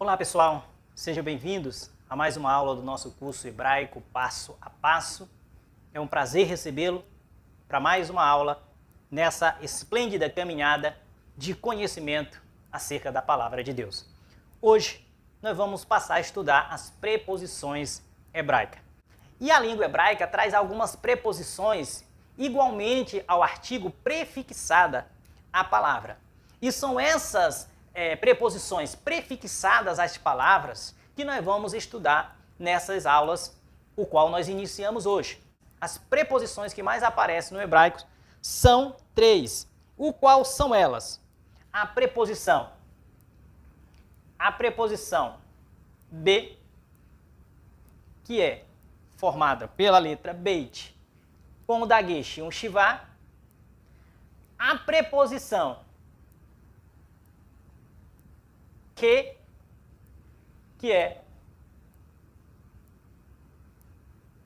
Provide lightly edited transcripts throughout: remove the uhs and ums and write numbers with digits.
Olá pessoal, sejam bem-vindos a mais uma aula do nosso curso hebraico Passo a Passo. É um prazer recebê-lo para mais uma aula nessa esplêndida caminhada de conhecimento acerca da Palavra de Deus. Hoje nós vamos passar a estudar as preposições hebraicas. E a língua hebraica traz algumas preposições igualmente ao artigo prefixada à palavra. E são essas preposições prefixadas às palavras que nós vamos estudar nessas aulas, o qual nós iniciamos hoje. As preposições que mais aparecem no hebraico são 3. O qual são elas? A preposição be, que é formada pela letra beit, com o dagesh e um shivá. A preposição que é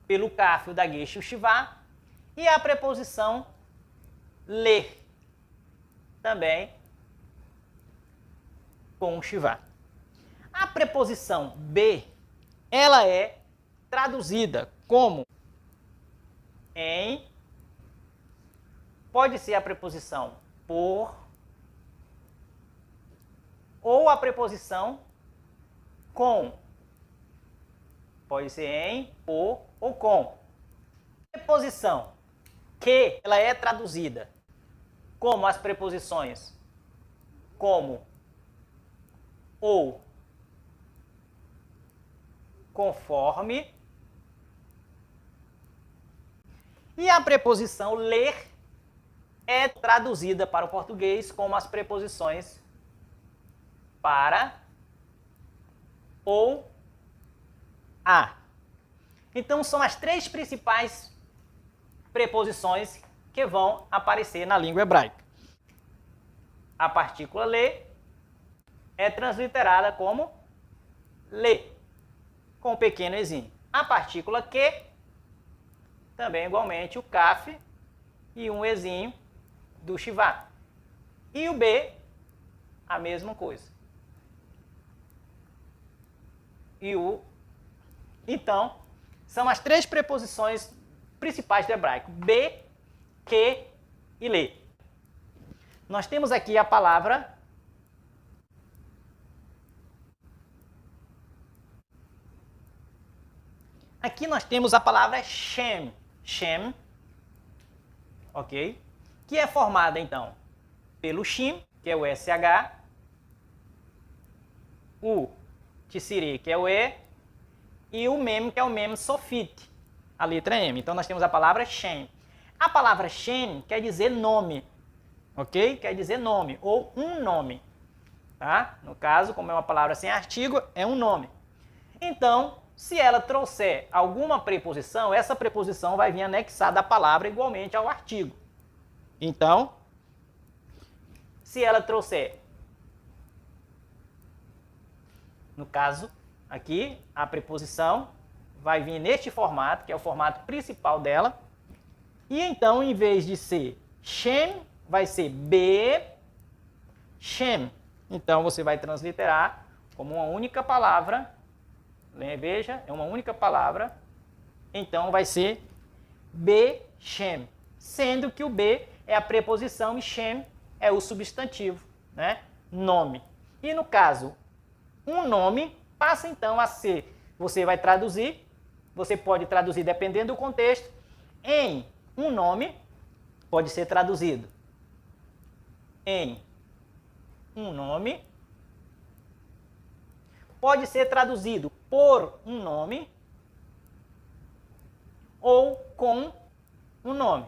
pelo kaf, o dagesh e o shivá, e a preposição le, também com o shivá. A preposição be, ela é traduzida como em, pode ser a preposição por, ou a preposição com. Pode ser em, por ou com. A preposição que, ela é traduzida como as preposições como, ou, conforme. E a preposição ler é traduzida para o português como as preposições para ou a. Então são as 3 principais preposições que vão aparecer na língua hebraica. A partícula le é transliterada como le, com um pequeno ezinho. A partícula que, também igualmente o kaf e um ezinho do shivá. E o b, a mesma coisa. Então, são as 3 preposições principais do hebraico: be, que e le. Nós temos aqui a palavra aqui nós temos a palavra shem, shem, ok? Que é formada então pelo shin, que é o sh, o tsiri, que é o e, e o mem, que é o mem sofit, a letra m. Então nós temos a palavra shem. A palavra shem quer dizer nome, ok? Quer dizer nome, ou um nome, tá? No caso, como é uma palavra sem artigo, é um nome. Então, se ela trouxer alguma preposição, essa preposição vai vir anexada à palavra igualmente ao artigo. Então, se ela trouxer, no caso, aqui, a preposição vai vir neste formato, que é o formato principal dela. E então, em vez de ser shem, vai ser be, shem. Então, você vai transliterar como uma única palavra. Veja, é uma única palavra. Então, vai ser be, shem. Sendo que o be é a preposição e shem é o substantivo, né? Nome. E no caso, um nome passa então a ser, você vai traduzir, você pode traduzir dependendo do contexto, em um nome, pode ser traduzido em um nome, pode ser traduzido por um nome ou com um nome.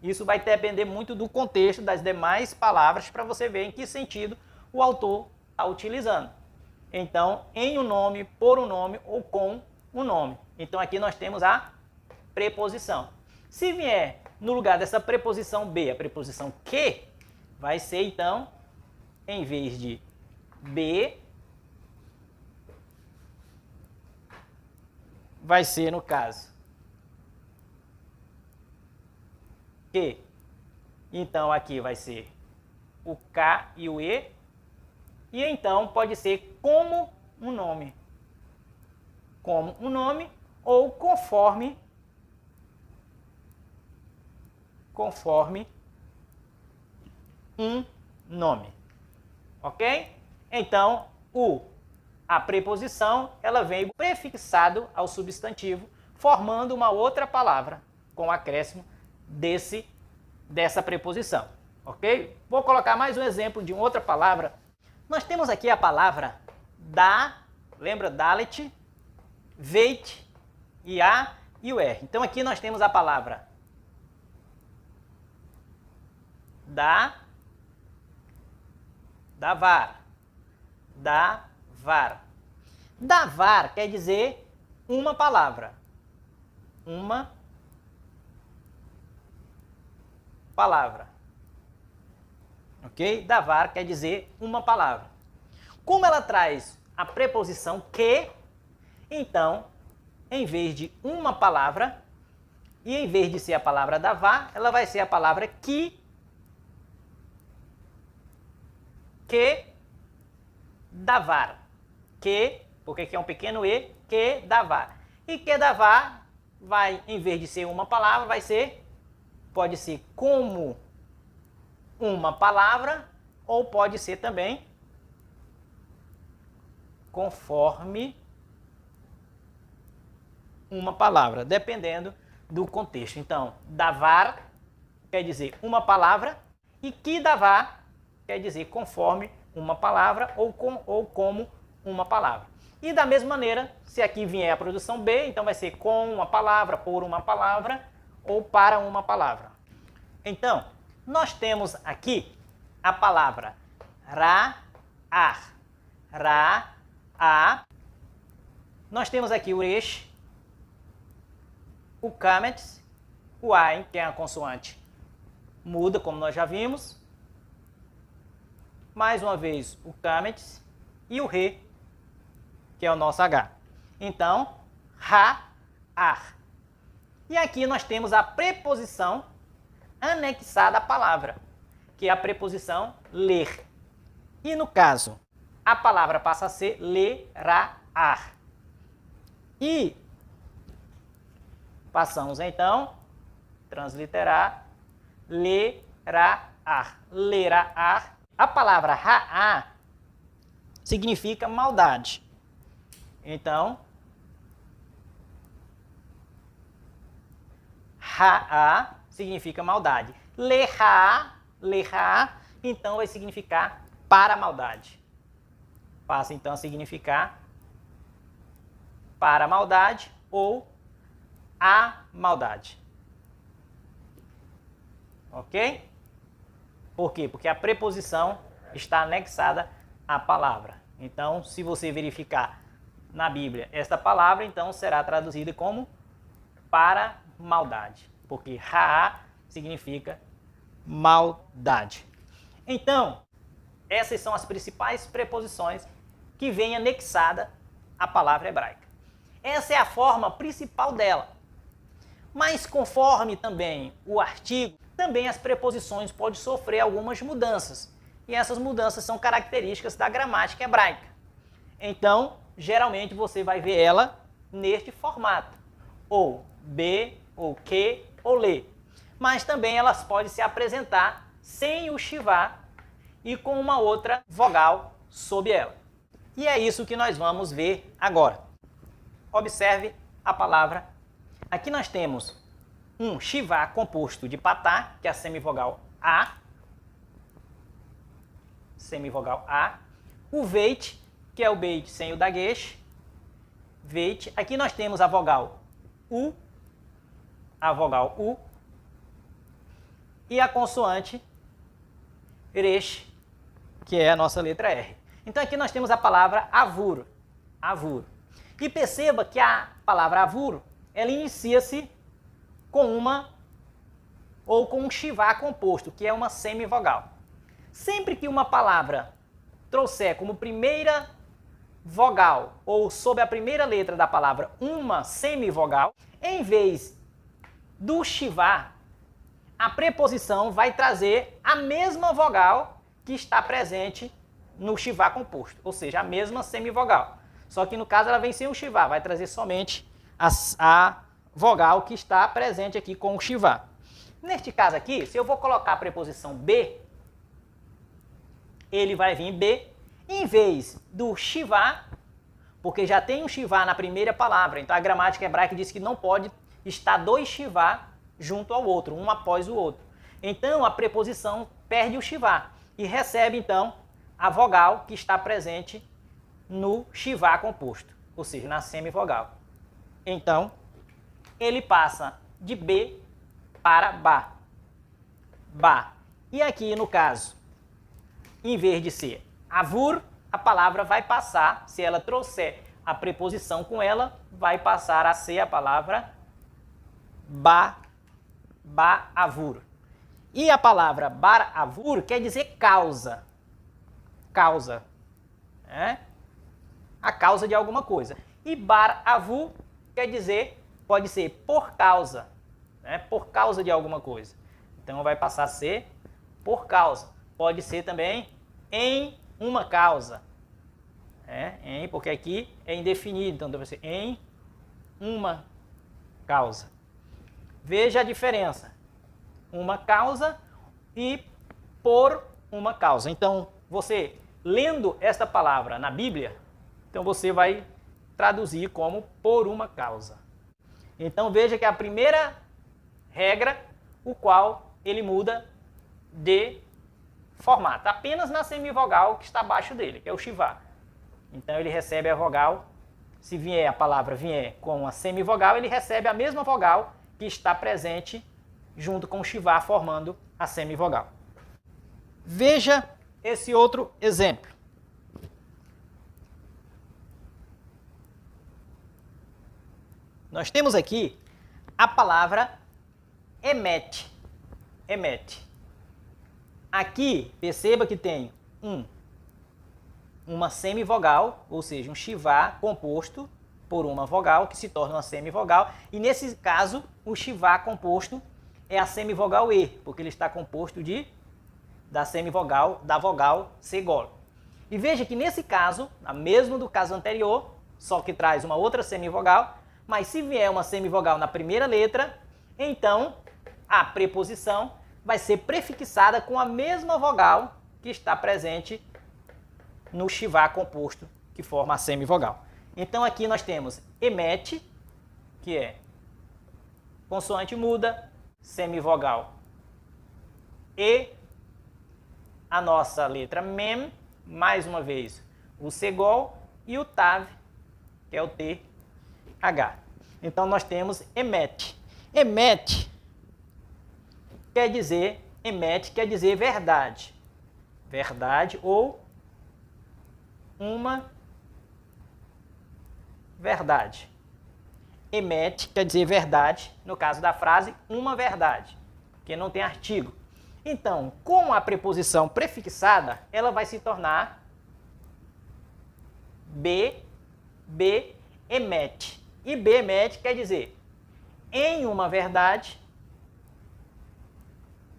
Isso vai depender muito do contexto das demais palavras para você ver em que sentido o autor está utilizando. Então, em um nome, por um nome ou com um nome. Então, aqui nós temos a preposição. Se vier no lugar dessa preposição be, a preposição que, vai ser então, em vez de be, vai ser no caso que. Então, aqui vai ser o K e o E. E então pode ser como um nome. Como um nome ou conforme um nome. Ok? Então, a preposição, ela vem prefixado ao substantivo, formando uma outra palavra com o acréscimo dessa preposição. Ok? Vou colocar mais um exemplo de outra palavra. Nós temos aqui a palavra da, lembra? Dalet, veit, e a e o r. Então aqui nós temos a palavra davar. Davar quer dizer uma palavra. Uma palavra. Ok? Davar quer dizer uma palavra. Como ela traz a preposição que, então, em vez de uma palavra, e em vez de ser a palavra davar, ela vai ser a palavra que davar. Que, porque aqui é um pequeno e, que davar. E que davar vai, em vez de ser uma palavra, pode ser como uma palavra, ou pode ser também conforme uma palavra, dependendo do contexto. Então, davar quer dizer uma palavra e que davar quer dizer conforme uma palavra ou como uma palavra. E da mesma maneira, se aqui vier a produção B, então vai ser com uma palavra, por uma palavra ou para uma palavra. Então, nós temos aqui a palavra ra'ar. Ra-a. Nós temos aqui o resh, o kamet, o ain, que é a consoante muda, como nós já vimos. Mais uma vez o kamet e o re, que é o nosso H. Então, ra-ar. E aqui nós temos a preposição anexada à palavra, que é a preposição ler. E no caso, a palavra passa a ser lerá-ar. E passamos então, transliterar, lerá-ar. Lerá-ar. A palavra ra'a significa maldade. Então, ra'a significa maldade. Lerá, então vai significar para a maldade. Passa então a significar para a maldade ou a maldade. Ok? Por quê? Porque a preposição está anexada à palavra. Então, se você verificar na Bíblia esta palavra, então será traduzida como para maldade. Porque ra'a significa maldade. Então, essas são as principais preposições que vêm anexada à palavra hebraica. Essa é a forma principal dela. Mas conforme também o artigo, também as preposições podem sofrer algumas mudanças. E essas mudanças são características da gramática hebraica. Então, geralmente você vai ver ela neste formato. Ou be, ou que, ou lê. Mas também elas podem se apresentar sem o shivá e com uma outra vogal sob ela. E é isso que nós vamos ver agora. Observe a palavra. Aqui nós temos um shivá composto de patá, que é a semivogal A. Semivogal A. O veit, que é o beit sem o dagesh. Veit. Aqui nós temos a vogal U. A vogal U. E a consoante resh, que é a nossa letra R. Então aqui nós temos a palavra avur. Avur. E perceba que a palavra avur, ela inicia-se com uma ou com um shivá composto, que é uma semivogal. Sempre que uma palavra trouxer como primeira vogal ou sob a primeira letra da palavra uma semivogal, em vez do shivá, a preposição vai trazer a mesma vogal que está presente no shivá composto, ou seja, a mesma semivogal. Só que no caso ela vem sem o shivá, vai trazer somente a vogal que está presente aqui com o shivá. Neste caso aqui, se eu vou colocar a preposição B, ele vai vir B, em vez do shivá, porque já tem um shivá na primeira palavra. Então a gramática hebraica diz que não pode estar dois shivá junto ao outro, um após o outro. Então a preposição perde o shivá e recebe então a vogal que está presente no shivá composto, ou seja, na semivogal. Então ele passa de B para Ba. Ba. E aqui no caso, em vez de ser avur, a palavra vai passar, se ela trouxer a preposição com ela, vai passar a ser a palavra ba, ba-avur. E a palavra bar-avur quer dizer causa. Causa. Né? A causa de alguma coisa. E bar-avur quer dizer, pode ser por causa. Né? Por causa de alguma coisa. Então vai passar a ser por causa. Pode ser também em uma causa. Porque aqui é indefinido, então deve ser em uma causa. Veja a diferença. Uma causa e por uma causa. Então, você lendo esta palavra na Bíblia, então você vai traduzir como por uma causa. Então veja que a primeira regra, o qual ele muda de formato, apenas na semivogal que está abaixo dele, que é o shivá. Então ele recebe a vogal, se vier a palavra vier com a semivogal, ele recebe a mesma vogal que está presente junto com o shivá, formando a semivogal. Veja esse outro exemplo. Nós temos aqui a palavra emet. Emet. Aqui, perceba que tem uma semivogal, ou seja, um shivá composto por uma vogal, que se torna uma semivogal. E nesse caso, o shivá composto é a semivogal E, porque ele está composto da semivogal, da vogal segol. E veja que nesse caso, mesmo do caso anterior, só que traz uma outra semivogal, mas se vier uma semivogal na primeira letra, então a preposição vai ser prefixada com a mesma vogal que está presente no shivá composto, que forma a semivogal. Então aqui nós temos emet, que é consoante muda, semivogal E, a nossa letra mem, mais uma vez o segol, e o tav, que é o TH. Então nós temos emet. Emet quer dizer verdade. Verdade ou uma verdade. Emet quer dizer verdade, no caso da frase, uma verdade, porque não tem artigo. Então, com a preposição prefixada, ela vai se tornar emet. E emet quer dizer em uma verdade,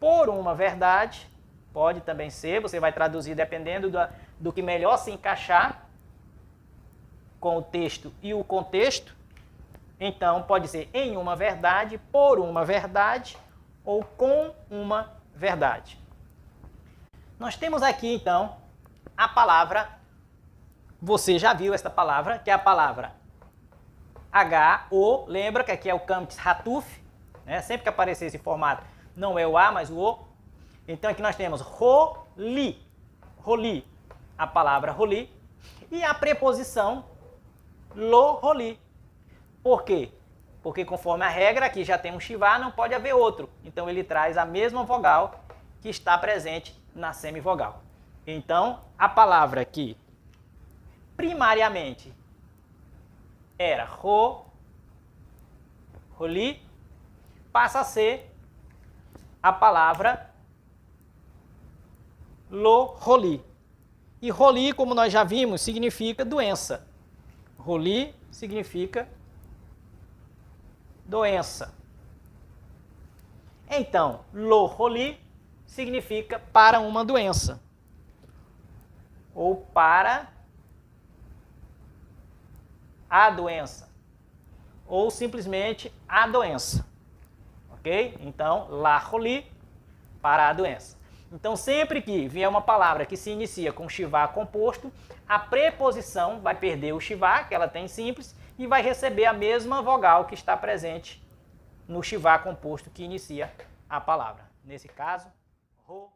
por uma verdade, pode também ser, você vai traduzir dependendo do que melhor se encaixar com o texto e o contexto. Então, pode ser em uma verdade, por uma verdade ou com uma verdade. Nós temos aqui, então, a palavra, você já viu esta palavra, que é a palavra H-O, lembra que aqui é o Kamptz Hatuf, né? Sempre que aparecer esse formato, não é o A, mas o O. Então aqui nós temos roli, roli, a palavra roli, e a preposição lo-roli. Por quê? Porque conforme a regra, aqui já tem um shivá, não pode haver outro. Então ele traz a mesma vogal que está presente na semivogal. Então a palavra aqui, primariamente, era roli, passa a ser a palavra lo-roli. E roli, como nós já vimos, significa doença. Roli significa doença. Então, lo-roli significa para uma doença. Ou para a doença. Ou simplesmente a doença. Ok? Então, la maladie para a doença. Então, sempre que vier uma palavra que se inicia com chivá composto, a preposição vai perder o chivá, que ela tem simples, e vai receber a mesma vogal que está presente no chivá composto que inicia a palavra. Nesse caso, ro.